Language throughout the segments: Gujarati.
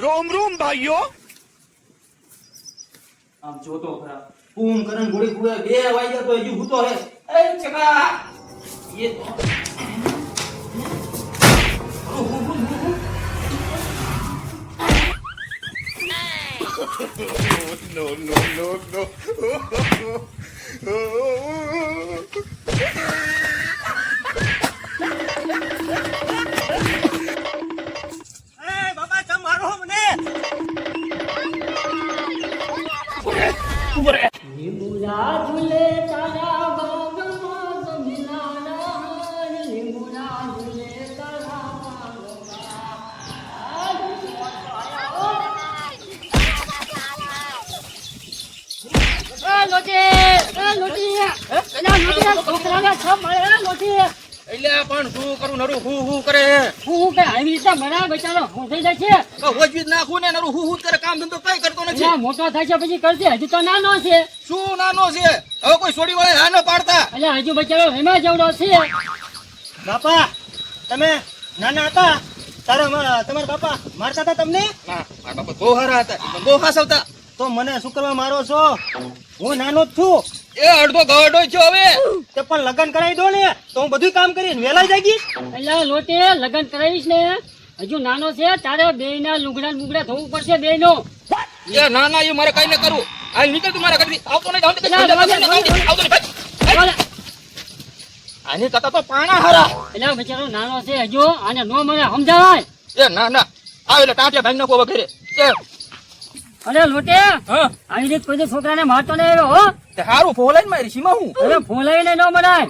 रोम रोम भाइयों। આમ જોતો ખરા પૂમ કરન ગોળી કુએ 2 વાગ્યા તો હજુ ભૂતો હે એ ચકા એ No, no, no, no. બાપા તમ મારો મને લીંબુડા ઝૂલે તારા બાગમાં ગમીલાના લીંબુડા ઝૂલે તારા બાગમાં લોટી એટલે પણ શું કરું નરું હું હું કરે હું કઈ આવી રીતે મરા બચારો હું થઈ જાય છે તો હોજવી જ નાખું ને નરું હું હું કરે કામ ધંધો કઈ કરતો નથી ના મોટો થાય છે પછી કરશે હજુ તો નાનો છે શું નાનો છે હવે કોઈ છોડી વાળા હા ન પાડતા એટલે હજુ બચારો એમાં જેવડો છે બાપા તમે નાના હતા તારા તમારા બાપા મારતા હતા તમને ના મારા બાપા બહુ હારા હતા પણ બહુ ખાસવતા તો મને શું કરવા મારો છો હું નાનો જ છું એ અડધો ગવડો છો હવે તે પણ લગ્ન કરાવી દો ને તો હું બધું કામ કરીશ વેલા જાગીશ એટલે લોટે લગ્ન કરાવીશ ને હજુ નાનો છે તારે બે ના લુગડા લુગડા ધોવું પડશે બે નો એ ના ના એ મારે કઈ ન કરું આ નીકળ તું મારા ઘરથી આવતો નહીં આવતો નહીં આની કરતા તો પાણા હારા એટલે બચારો નાનો છે હજુ આને નો મને સમજાવાય એ ના ના આવે એટલે ટાંટિયા ભાઈ નાખો વગેરે એ અરે લોટે હા આવી રીતે કોઈ છોકરાને મારતો નહીં આવ્યો હો તે હારું ફોલાઈને મારી સીમા હું હવે ફોલાઈને ન મરાય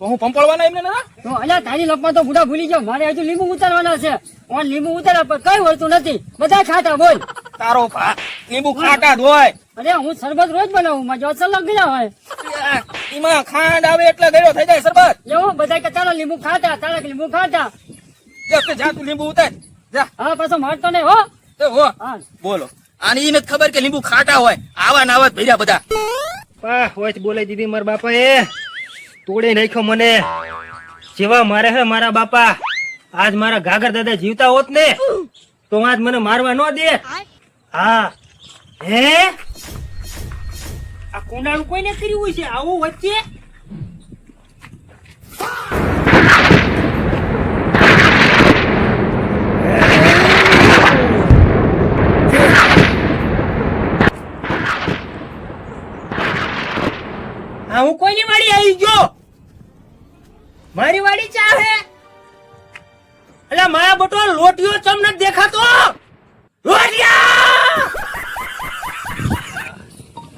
તો હું પંપળવાના એમને ના તો અલ્યા તારી લપમાં તો બુઢા ભૂલી જાવ મારે હજુ લીંબુ ઉતારવાના છે ઓન લીંબુ ઉતાર્યા પણ કઈ વળતું નથી બધા ખાતા બોલ તારો ભા લીંબુ ખાટા જ હોય અરે હું શરબત રોજ બનાવું માં જો અસલ ગયા હોય એમાં ખાંડ આવે એટલે ગળ્યો થઈ જાય સરબત એવું બધા કે તારા લીંબુ ખાતા તારા લીંબુ ખાતા જા તું લીંબુ ઉતાર જા હા પાછો મારતો નહીં હો એ હો હા બોલો આની નથી ખબર કે લીંબુ ખાટા હોય આવા નાવા જ ભર્યા બધા પા હોય બોલાઈ દીધી મારા બાપાએ તોડી નાખ્યો મને જેવા મારે હે મારા બાપા આજ મારા ગાગર દાદા જીવતા હોત ને તો આજ મને મારવા ન દે હા હે આ કુંડાળું કોઈને કર્યું હોય છે આવું વચ્ચે હા હું કોઈની વાડી આવી ગયો મારી વાડી ચા હે અલા મારા બટો લોટીઓ ચમ ન દેખાતો લોટિયા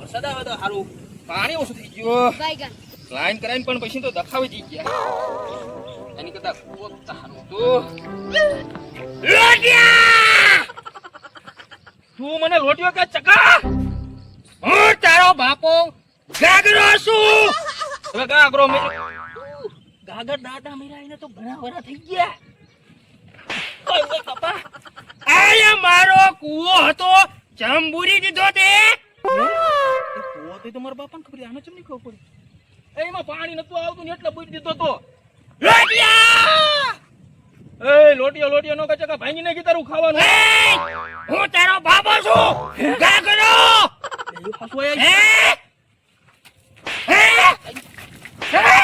સદા વદા હારું પાણી ઓછું થઈ ગયું લાઈન કરાઈને પણ પછી તો દખાવી દઈ ગયા એની કરતા કૂવો હારું તો લોટિયા તું મને લોટ્યો કે ચકા હું તારો બાપો ગાગરો છું હવે ગાગરો મે ગાગર દાદા મેરાઈને તો ઘણા વરા થઈ ગયા ઓય ઓય બાપા આયા મારો કૂવો હતો ચંબુરી દીધો તે કૂવો તો મારા બાપાને ખબર આને ચમ નહીં ખબર પડી એમાં પાણી નતું આવતું ને એટલે બુઈ દીધો તો લોટિયા એ લોટિયો લોટિયો નો કે ચકા ભાંગી નાખી તારું ખાવાનું હું તારો બાપો છું ગાગરો એ ફસવો એ હે હે હે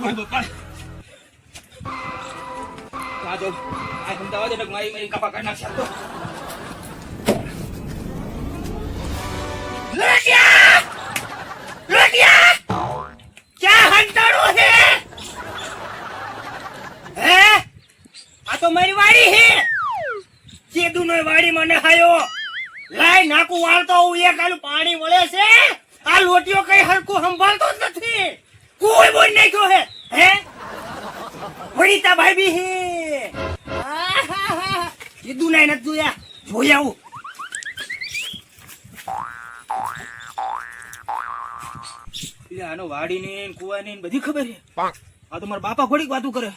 ઓય બાપા આજો આ ધંધા વાદે મારી મારી કપા કાઢ નાખ તો ક્યાં હંતાડો છે હે આ તો મારી વાડી છે ચેદુ નો વાડી મને હાયો લાય નાકુ વાળતો હું એક આલું પાણી વળે છે આ લોટીઓ કઈ હરકું સંભાળતો જ નથી કોઈ બોલ નાખ્યો હે વડીતા ભાઈ બી હે ચેદુ નાય નથી જોયા જોઈ આવું આનો વાડીની ને કુવાની ને બધી ખબર છે આ તો મારા બાપા ઘોડીક વાતું કરે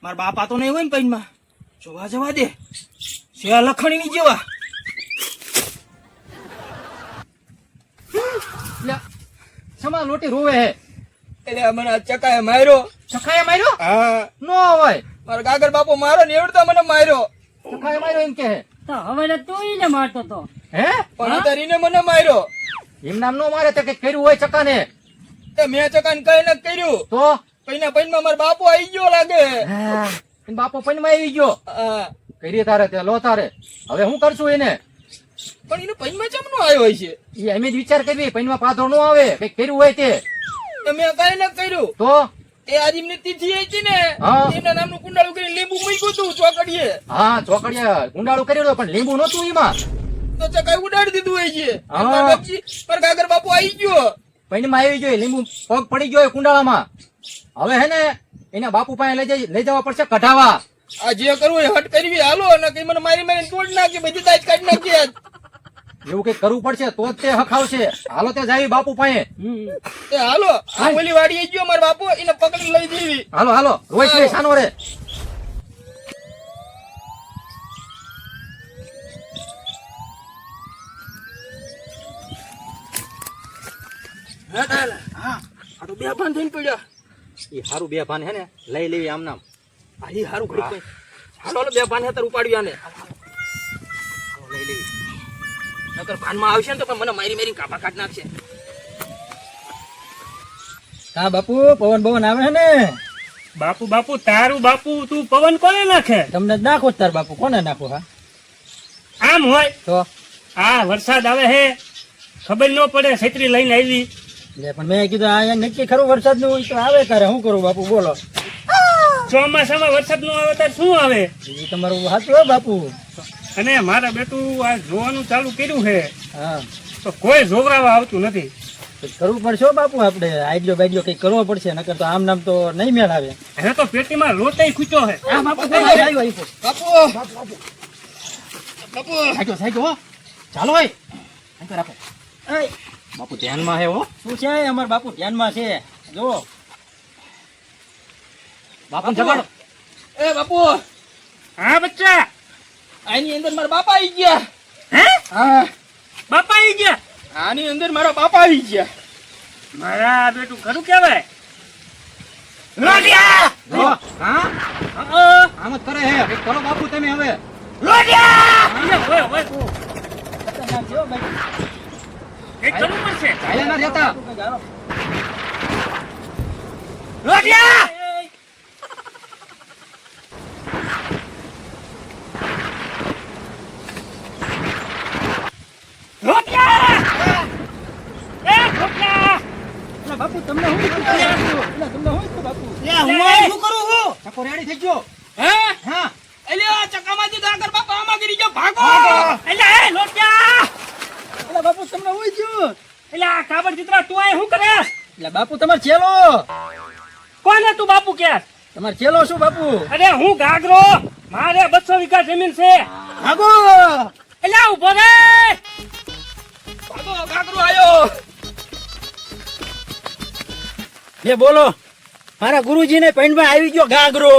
મારા બાપા તો નહીં હોય ને પૈનમાં જોવા જવા દે છે લખણી ની જેવા લે સમા લોટી રોવે હે એટલે મને આ ચકાએ માર્યો. ચખાએ માર્યો હા, નો હોય મારા ગાગર બાપુ મારો ને એવડતા મને માર્યો. ચખાએ માર્યો એમ કે હે તો હવે ને તું ઈને મારતો તો હે પણ અત્યારે મને માર્યો. એમ નામ નો મારે તે કઈ કર્યું હોય ચકાને તે મેં ચકાને કઈ ન કર્યું. તો પૈના પૈનમાં મારો બાપુ આવી ગયો લાગે. એન બાપો પૈનમાં આવી ગયો હા, કરી તારે તે લો તારે હવે હું કરશું એને પણ એને પૈનમાં ચમ નો આવ્યો છે? એ અમે જ વિચાર કરવી પૈનમાં પાથરો નો આવે કઈ કર્યું હોય તે તો મેં કઈ ન કર્યું. તો એ આજીમની તિથિ હતી ને, હા. એમના નામનું કુંડાળું કરીને લીંબુ મૂક્યું હતું ચોકડીએ. હા ચોકડિયા ગુંડાળું કર્યું પણ લીંબુ નતું એમાં તો ચકાઈ ઉડાડી દીધું હોય છે. હા. મારા બાપજી, મારા ગાગર બાપુ આવી ગયો. પૈનમાં આવી ગયો લીંબુ પગ પડી ગયો કુંડાળામાં હવે હે ને એના બાપુ પાસે લઈ જવા પડશે કઢાવા આ જે કરવું એ હટ કરવી હાલો, ને કઈ મને મારી મારીને તોડ નાખી, બધી દાજ કાઢી નાખી આજ. એવું કઈ કરવું પડશે તો જ તે હખાવશે હાલો તે જાય બાપુ પાસે એ હાલો, આ ઓલી વાડીએ ગયો મારા બાપુ, એને પકડી લઈ દેવી. હાલો હાલો રોજ રે સાનો રે આ તો બે ભાન થઈને પડ્યા. એ હારું બે ભાન હે ને લઈ લેવી આમ નામ આ ઈ હારું ઘડીક કોઈ. હાલો હાલો, બે ભાન હેતર ઉપાડ્યું આને. લઈ લેવી નકર ભાનમાં આવશે ને તો પણ મને મારી મારી કાપા કાઢ નાખશે. હા બાપુ પવન બવન આવે છે ને બાપુ બાપુ તારું બાપુ તું પવન કોને નાખે? તમને જ નાખો તાર બાપુ કોને નાખો હા આમ હોય તો આ વરસાદ આવે હે ખબર ન પડે છત્રી લઈને આવી. લે પણ મેં કીધું આ નક્કી ખરું વરસાદ નું તો આવે કરે શું કરું બાપુ બોલો ચોમાસામાં વરસાદ નો આવે ત્યારે શું આવે? એ તમારું સાચું હો બાપુ અને મારા બેટું આ જોવાનું ચાલુ કર્યું છે હા તો કોઈ જોવરાવા આવતું નથી. તો કરવું પડશે હો બાપુ આપણે આઈડિયો બાઈડિયો કઈ કરવો પડશે નકર તો આમ નામ તો નહીં મેળ આવે હવે તો પેટીમાં લોટાઈ ખૂચ્યો છે. હા બાપુ આવ્યો બાપુ બાપુ સાચો સાચો હો ચાલો હોય સાચો રાખો બાપુ ધ્યાનમાં હે હો શું છે અમાર બાપુ ધ્યાનમાં છે જો બાપુ જગાડો એ બાપુ, હા બચ્ચા, આની અંદર મારા બાપા આવી ગયા. હે હા, બાપા આવી ગયા? આની અંદર મારા બાપા આવી ગયા. મારા બેટું ખરું કેવાય? હો, હા આમ જ કરે હે કઈક કરો બાપુ તમે હવે ઓય, ઓય, ખતરનાક છે હો ભાઈ કંઈક કરવું પડશે. ચાલ્યા ના રહેતા એટલે બાપુ તમને હું એટલે તમને હું થયું બાપુ શું કરું હું? ચકો રેડી થઈ ગયો હે? હા એલે આ ચકામાંથી ગાગર બાપા આમાં ગરી ગયો, ભાગો. એટલે એ લોટિયા, એટલે બાપુ તમને હું થયું એટલે આ કાબર ચિત્રા તું અહીં શું કરે? એટલે બાપુ તમારે ચેલો કોને તું બાપુ કે? તમારે ચેલો શું બાપુ અરે હું ગાગરો, મારે 200 વીઘા જમીન છે. ભાગો એટલે ઉભો રે. ભાગો, ગાગરો આયો. લે બોલો મારા ગુરુજી ને પૈણમાં આવી ગયો ગાગરો